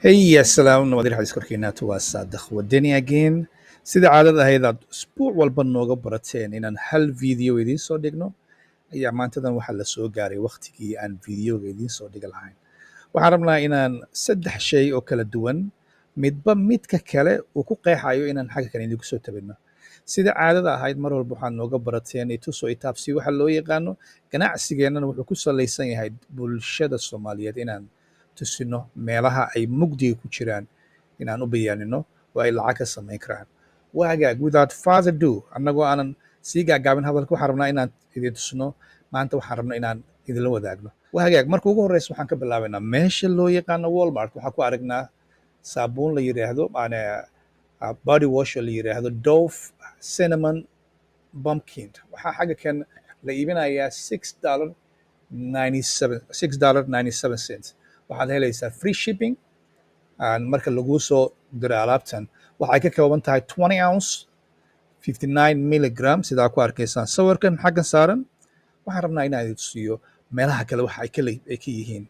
هي السلام نوادي حديث كركينات وصادق والدنيا جين sida caadada ahayd aad isbuuc walba nooga barateen inaan hal video idiin soo dhigno ayaa maantadan waxaa la soo gaaray waqtigii aan videoga idiin soo dhigi lahayn waxaan rabnaa inaan saddex shay oo kala duwan midba midka kale uu ku qeexayo inaan xagga kale idinku soo tabino sida caadada ahayd mar walba waxaad nooga barateen itusoo itaabsi waxa loo yaqaano ganacsigeennana wuxuu ku salaysan yahay bulshada Soomaaliyeed inaan tusino meelaha ay mugdiga ku jiraan inaan u bayaanino oo ay lacag ka samayn karaan waagaag without further ado annagoo aanan sii gaagaabin hadalka waxaan rabnaa inaan idin tusno maanta waxaan rabnaa inaan idinla wadaagno waagaag marka ugu horreysa waxaan ka bilaabaynaa meesha loo yaqaano Walmart waxaan ku aragnaa saabuun la yiraahdo body wash oo la yiraahdo Dove cinnamon pumpkin waxaa xagga kan la iibinayaa $6.97 waxaad helaysaa free shipping marka lagu soo diro alaabtan waxay ka kooban tahay 20 ounce 59 milligram sidaa ku arkaysaan sawirkan xaggan saaran waxaan rabnaa inaan idin tusiyo meelaha kale waxa ay ka yihiin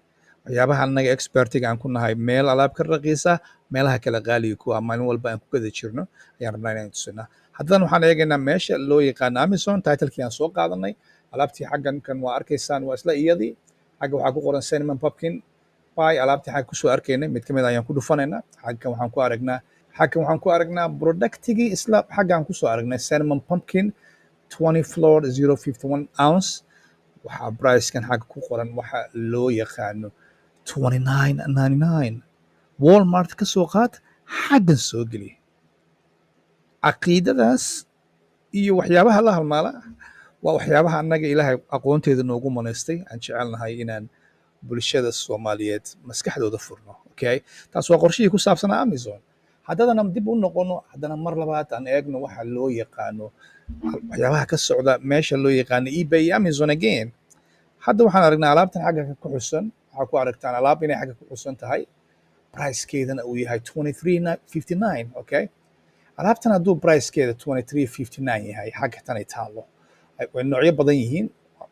waxyaabaha annaga expertiga aan ku nahay meel alaab ka raqiisa meelaha kale qaaliga ku ah maalin walba aan ku gada jirno ayaan rabnaa inaan tusinaa haddana waxaan eegaynaa meesha loo yaqaano Amazon titlekii aan soo qaadanay alaabtii xaggan kan waa arkaysaan waa isla iyadii xagga waxaa ku qoran cinnamon pumpkin pie alaabtii xagga kusoo arkaynay mid ka mid ayaan ku dhufanaynaa xaggan waxaan ku aragnaa productigii isla xaggaan kusoo aragnay cinnamon pumpkin 20 floor 051 ounce waxaa pricekan xagga ku qoran waxa loo yaqaano $29.99 Walmart ka soo qaad xaggan soo geli caqiidadaas iyo waxyaabaha la halmaala waa waxyaabaha annaga ilaahay aqoonteeda noogu manaystay aan jecelnahay inaan bulshada Soomaaliyeed maskaxdooda furno okay taas waa qorshihii ku saabsanaa Amazon haddana dib u noqono haddana mar labaad aan eegno waxa loo yaqaano waxyaabaha ka socda meesha loo yaqaano eBay Amazon again hadda waxaan aragnaa alaabtan xagga ku xusan waxaa ku aragtaan alaab inay xagga ku xusan tahay pricekeedana uu yahay $23.59 okay alaabtan hadduu pricekeeda $23.59 yahay xagga tanay taalo way noocyo badan yihiin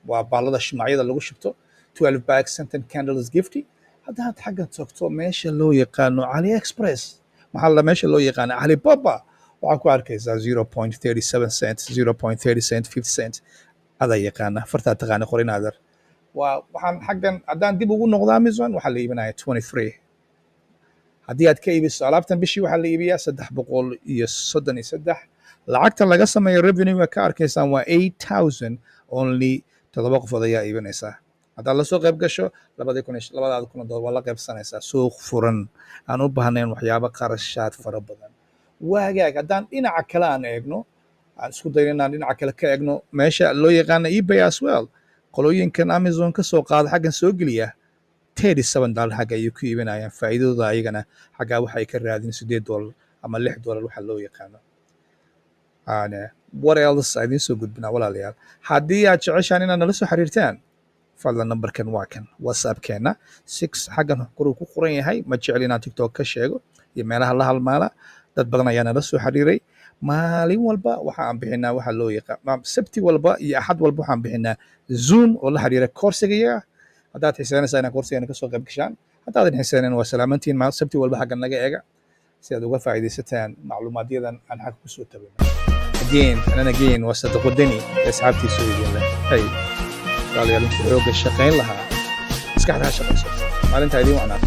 waa baalada shumacyada lagu shubto 12 bags scented candles gifty haddaad xaggan tagto meesha loo yaqaano AliExpress maxaa la meesha loo yaqaano Alibaba waxaa ku arkaysaa 0.37 cent 0.30 cent 50 cent ada yaqaana farta taqaana qorinaadar waxaan xaggan haddaan dib ugu noqdo Amazon waxaa la iibinayaa 23 haddii aad ka iibiso alaabtan bishii waxaa la iibiyaa 333 lacagta laga sameeyo revenue ka arkaysaan waa 8,000 only 7 qofood ayaa iibinaysaa haddaad la soo qayb gasho $2,000 waa la qaybsanaysaa suuq furan aan u baahnayn waxyaabo qarashaad fara badan waagaag haddaan dhinaca kale aan eegno aan isku dayno inaan dhinaca kale ka eegno meesha loo yaqaano eBay as well qolooyinkan Amazon ka soo qaada xaggan soo geliya $37 xagga ayay ku iibinayaan faa'iidadooda ayagana xaggaa waxay ka raadin $8 ama $6 waxa loo yaqaano what else I idiin soo gudbinaa walaalayaal haddii aad jeceshaan inaad nala soo xiriirtaan fadlan numberkan waa kan whatsappkeena 6 xaggan koruu ku qoran yahay ma jecel inaan tiktok ka sheego iyo meelaha la halmaala dad badan ayaa nala soo xiriiray maalin walba waxa aan bixinaa waxa loo yaqaan sabti walba iyo axad walba waxaan bixinaa zoom oo la xiriira koorsiga haddaad xiisaynaysaa inaad koorsigeena ka soo qayb gashaan haddaadan xiisaynayn waa salaamantiin sabti walba xaggan naga eega si aad uga faa'iidaysataan macluumaadyadan aan xagga kusoo tabino again waa Saadiq Wadani asxaabtiisa idin leh hey walaalayaal inta xooga shaqayn lahaa maskaxda ha shaqayso maalinta idin wacnaa